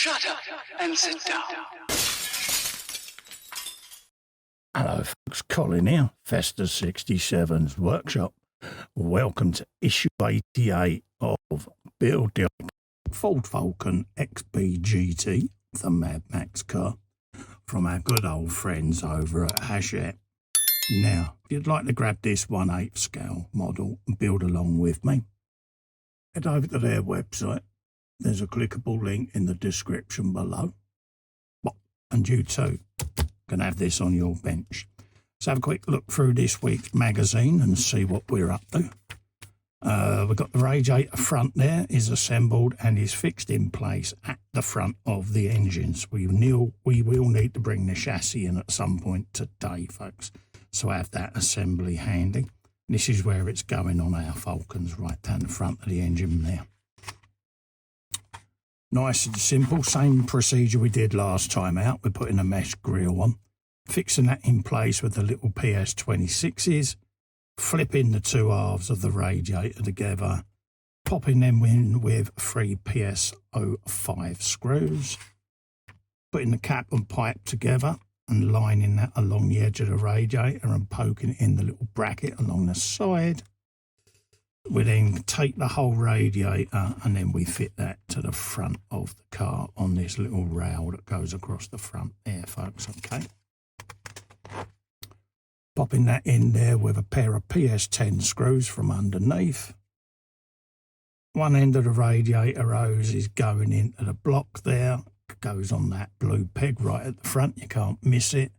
Shut up and sit down. Hello folks, Colin here, Festa 67's workshop. Welcome to issue 88 of Build Your Ford Falcon XB GT, the madmax car, from our good old friends over at Hachette. Now, if you'd like to grab this 1/8 scale model and build along with me, head over to their website. There's a clickable link in the description below. And you too can have this on your bench. Let's have a quick look through this week's magazine and see what we're up to. We've got the radiator front there is assembled and is fixed in place at the front of the engines. We will need to bring the chassis in at some point today, folks. So have that assembly handy. This is where it's going on our Falcons, right down the front of the engine there. Nice and simple, same procedure we did last time out. We're putting a mesh grille on, fixing that in place with the little PS26s, flipping the two halves of the radiator together, popping them in with 3 PS05 screws, putting the cap and pipe together and lining that along the edge of the radiator and poking it in the little bracket along the side. We then take the whole radiator and then we fit that to the front of the car on this little rail that goes across the front there, folks, okay? Popping that in there with a pair of PS10 screws from underneath. One end of the radiator hose is going into the block there. It goes on that blue peg right at the front, you can't miss it.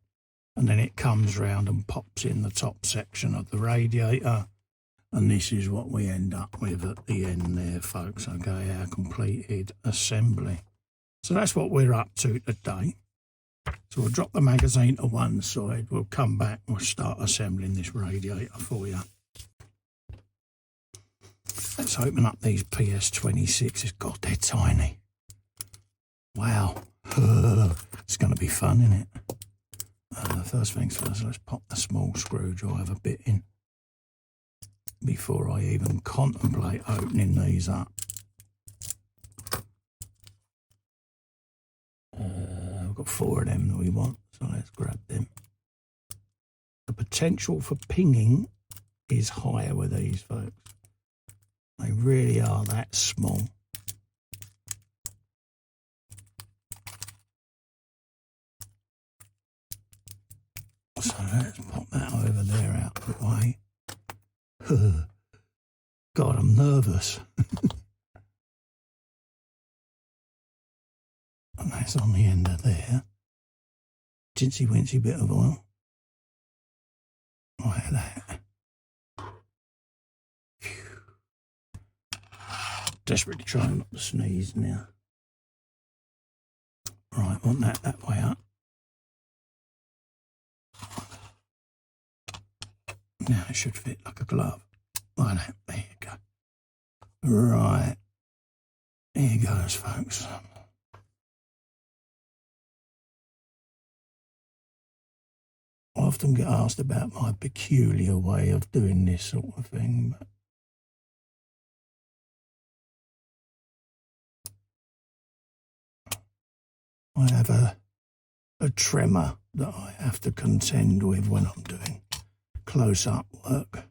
And then it comes round and pops in the top section of the radiator. And this is what we end up with at the end there, folks, okay, our completed assembly. So that's what we're up to today. So we'll drop the magazine to one side, we'll come back, we'll start assembling this radiator for you. Let's open up these PS26s. God, they're tiny. Wow. It's going to be fun, isn't it? First things first, let's pop the small screwdriver bit in before I even contemplate opening these up. We've got 4 of them that we want, so let's grab them. The potential for pinging is higher with these, folks. They really are that small. So let's pop that over there out of the way. God, I'm nervous. And that's on the end of there. Tinsy wincy bit of oil. Like that. Phew. Desperately trying not to sneeze now. Right, want that way up. Now it should fit like a glove. Like that. There you go. Right. Here goes, folks. I often get asked about my peculiar way of doing this sort of thing, but I have a tremor that I have to contend with when I'm doing close-up work,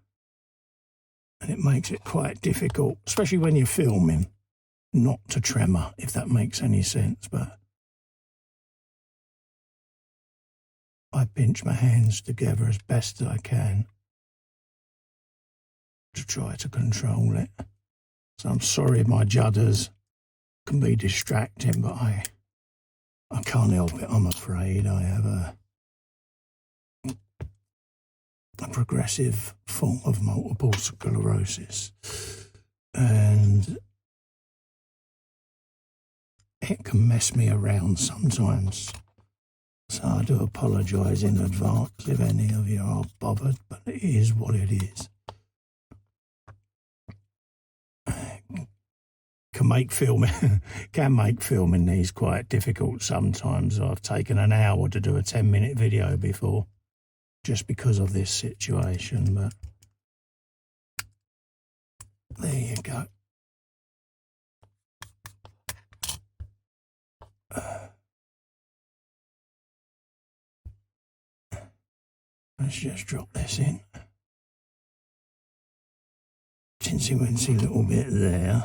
and it makes it quite difficult, especially when you're filming, not to tremor, if that makes any sense. But I pinch my hands together as best as I can to try to control it. So I'm sorry my judders can be distracting, but I can't help it, I'm afraid. I have a progressive form of multiple sclerosis, and it can mess me around sometimes. So I do apologise in advance if any of you are bothered, but it is what it is. Can make filming these quite difficult sometimes. I've taken an hour to do a 10-minute video before, just because of this situation, but there you go. Let's just drop this in. Tinsy wincy little bit there.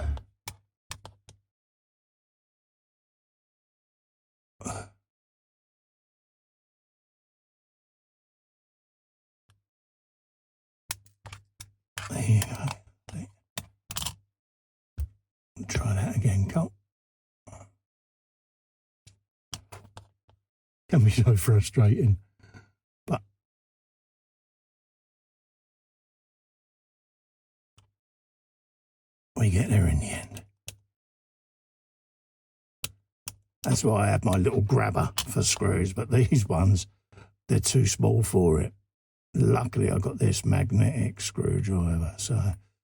There you go. Try that again, Cole. Can be so frustrating, but we get there in the end. That's why I have my little grabber for screws, but these ones, they're too small for it. Luckily, I got this magnetic screwdriver, so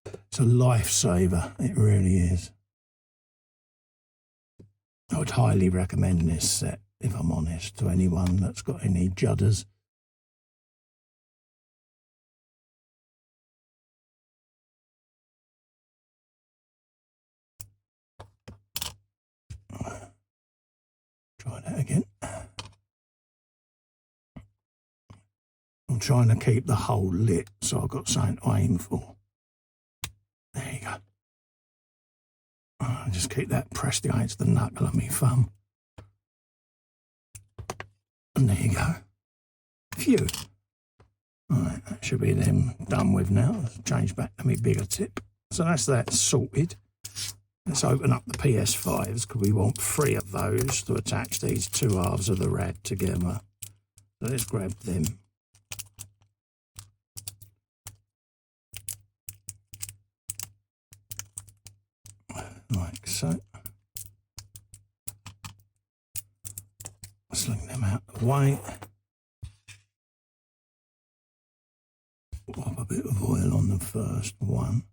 it's a lifesaver. It really is. I would highly recommend this set, if I'm honest, to anyone that's got any judders. Try that again. I'm trying to keep the hole lit, so I've got something to aim for. There you go. I'll just keep that pressed against the knuckle of my thumb. And there you go. Phew. Alright, that should be them done with now. Let's change back to my bigger tip. So that's that sorted. Let's open up the PS5s because we want 3 of those to attach these 2 halves of the rad together. So let's grab them. Like so. Sling them out of the way. Pop a bit of oil on the first one.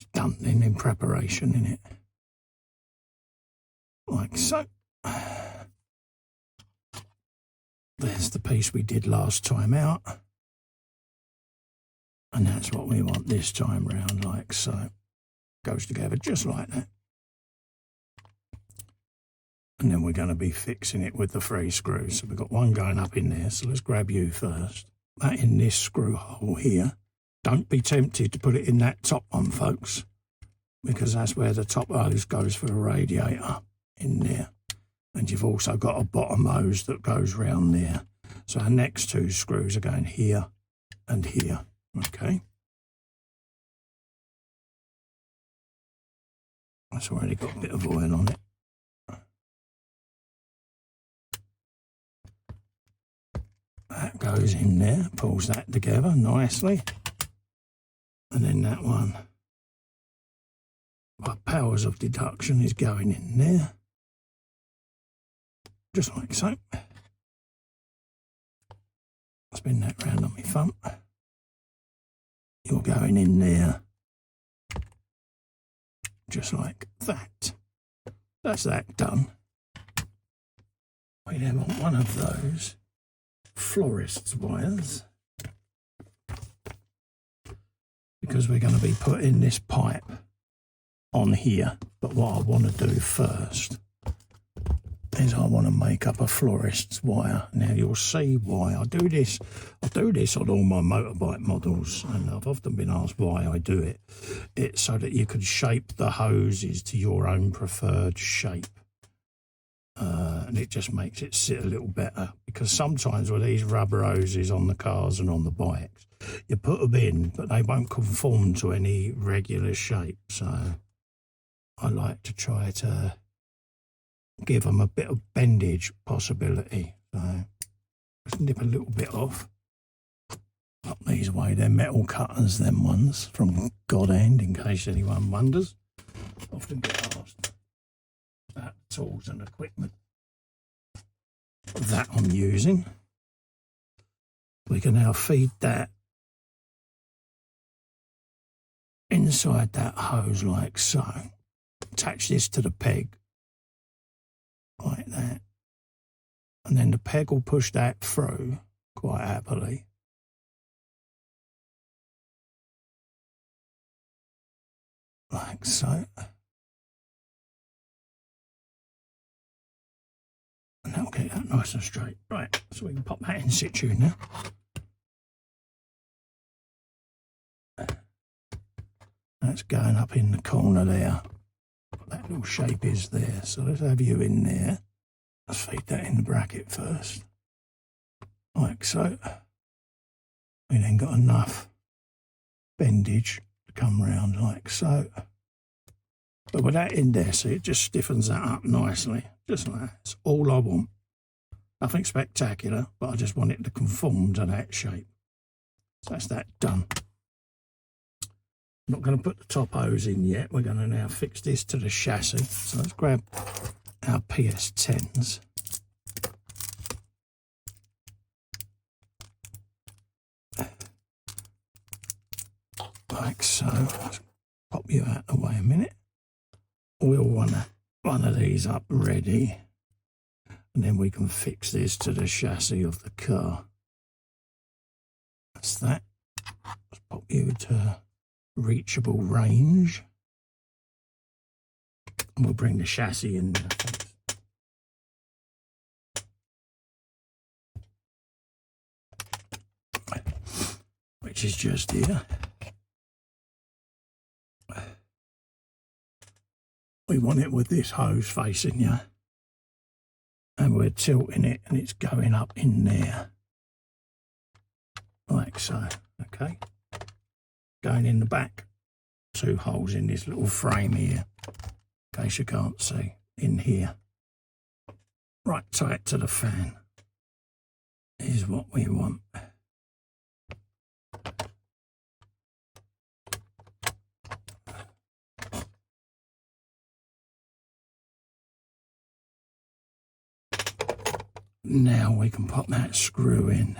It's done then in preparation, innit? Like so. There's the piece we did last time out. And that's what we want this time round, like so. Goes together just like that. And then we're going to be fixing it with the 3 screws. So we've got one going up in there, so let's grab you first. That in this screw hole here. Don't be tempted to put it in that top one, folks, because that's where the top hose goes for the radiator, in there. And you've also got a bottom hose that goes round there. So our next 2 screws are going here and here, okay? That's already got a bit of oil on it. That goes in there, pulls that together nicely. And then that one, by powers of deduction, is going in there. Just like so. Spin that round on my thumb. You're going in there. Just like that. That's that done. We then want one of those florist's wires, because we're going to be putting this pipe on here. But what I want to do first is I want to make up a florist's wire. Now you'll see why I do this. I do this on all my motorbike models, and I've often been asked why I do it. It's so that you can shape the hoses to your own preferred shape. And it just makes it sit a little better, because sometimes with these rubber hoses on the cars and on the bikes, you put them in, but they won't conform to any regular shape. So I like to try to give them a bit of bendage possibility. So just nip a little bit off. Up these way, they're metal cutters, them ones from God End, in case anyone wonders. Often get asked about tools and equipment that I'm using. We can now feed that inside that hose like so. Attach this to the peg like that, and then the peg will push that through quite happily. Like so. And that'll get that nice and straight. Right, so we can pop that in situ now. That's going up in the corner there. That little shape is there. So let's have you in there. Let's feed that in the bracket first. Like so. We then got enough bendage to come round like so. But with that in there, see, it just stiffens that up nicely. Just like that. That's all I want. Nothing spectacular, but I just want it to conform to that shape. So that's that done. Not going to put the top hose in yet. We're going to now fix this to the chassis. So let's grab our PS10s. Like so. Let's pop you out of the way a minute. We'll want one of these up ready. And then we can fix this to the chassis of the car. That's that. Let's pop you to reachable range. And we'll bring the chassis in there. Which is just here. We want it with this hose facing you. And we're tilting it and it's going up in there. Like so, okay? Going in the back, 2 holes in this little frame here, in case you can't see, in here. Right tight to the fan is what we want. Now we can pop that screw in.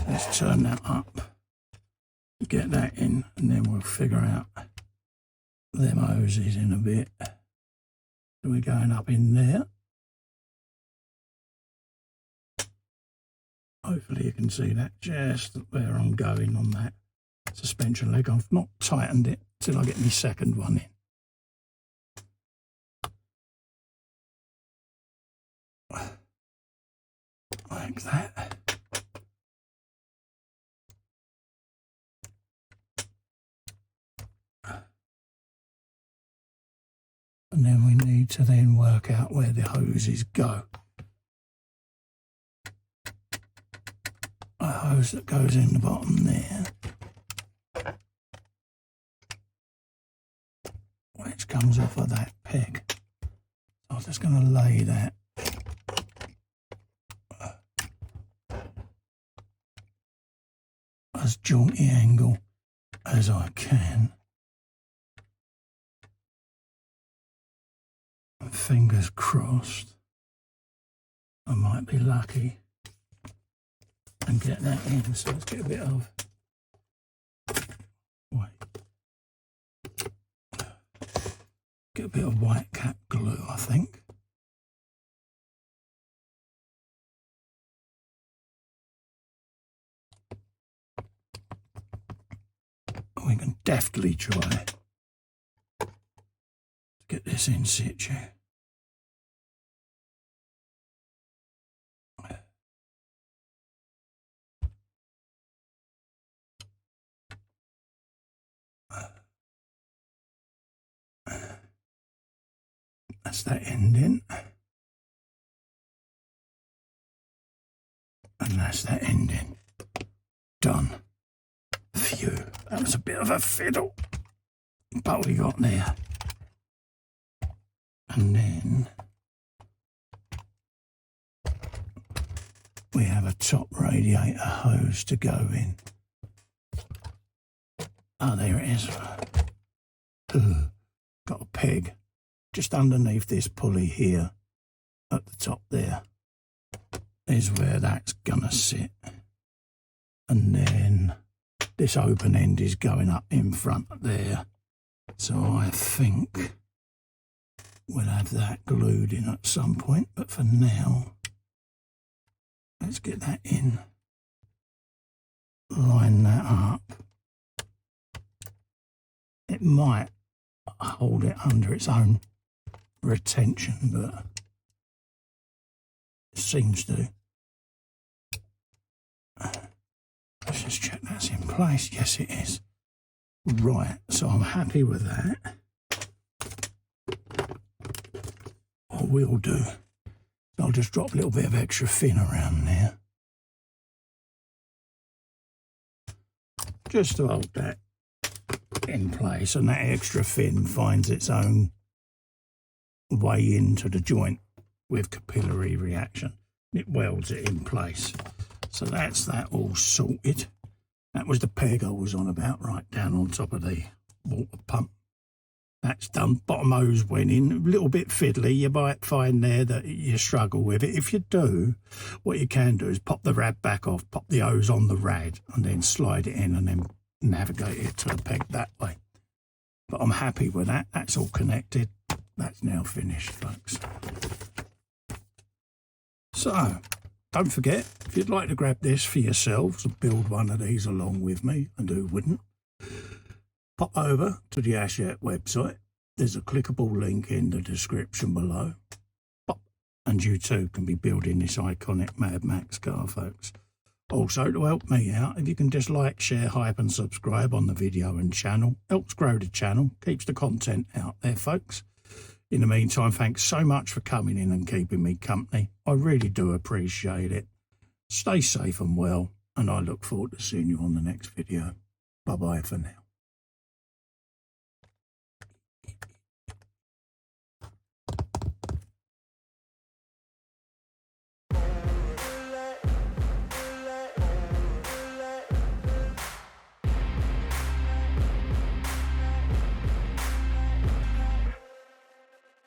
Let's turn that up, get that in, and then we'll figure out them hoses in a bit. So we're going up in there. Hopefully you can see that just where I'm going on that suspension leg. I've not tightened it till I get my second one in. Like that. And then we need to then work out where the hoses go. A hose that goes in the bottom there, which comes off of that peg. So I'm just going to lay that as jaunty angle as I can. And fingers crossed, I might be lucky and get that in. So let's get a bit of white cap glue, I think. We can deftly try to get this in situ. That's that ending. And that's that ending. Done. Phew, that was a bit of a fiddle, but we got there. And then we have a top radiator hose to go in. Oh, there it is. Got a peg just underneath this pulley here at the top there is where that's gonna sit. And then this open end is going up in front there. So I think we'll have that glued in at some point, but for now, let's get that in. Line that up. It might hold it under its own retention, but It seems to. Let's just check that's in place. Yes, it is. Right, so I'm happy with that. What we'll do, I'll just drop a little bit of extra fin around there. Just to hold that in place, and that extra fin finds its own way into the joint with capillary reaction. It welds it in place. So that's that all sorted. That was the peg I was on about, right down on top of the water pump. That's done. Bottom hose went in, a little bit fiddly. You might find there that you struggle with it. If you do, what you can do is pop the rad back off, pop the hose on the rad, and then slide it in and then navigate it to the peg that way. But I'm happy with that. That's all connected. That's now finished, folks. So, don't forget, if you'd like to grab this for yourselves and build one of these along with me, and who wouldn't, pop over to the Hachette website. There's a clickable link in the description below. Pop, and you too can be building this iconic madmax car, folks. Also, to help me out, if you can just like, share, hype and subscribe on the video and channel. Helps grow the channel, keeps the content out there, folks. In the meantime, thanks so much for coming in and keeping me company. I really do appreciate it. Stay safe and well, and I look forward to seeing you on the next video. Bye-bye for now.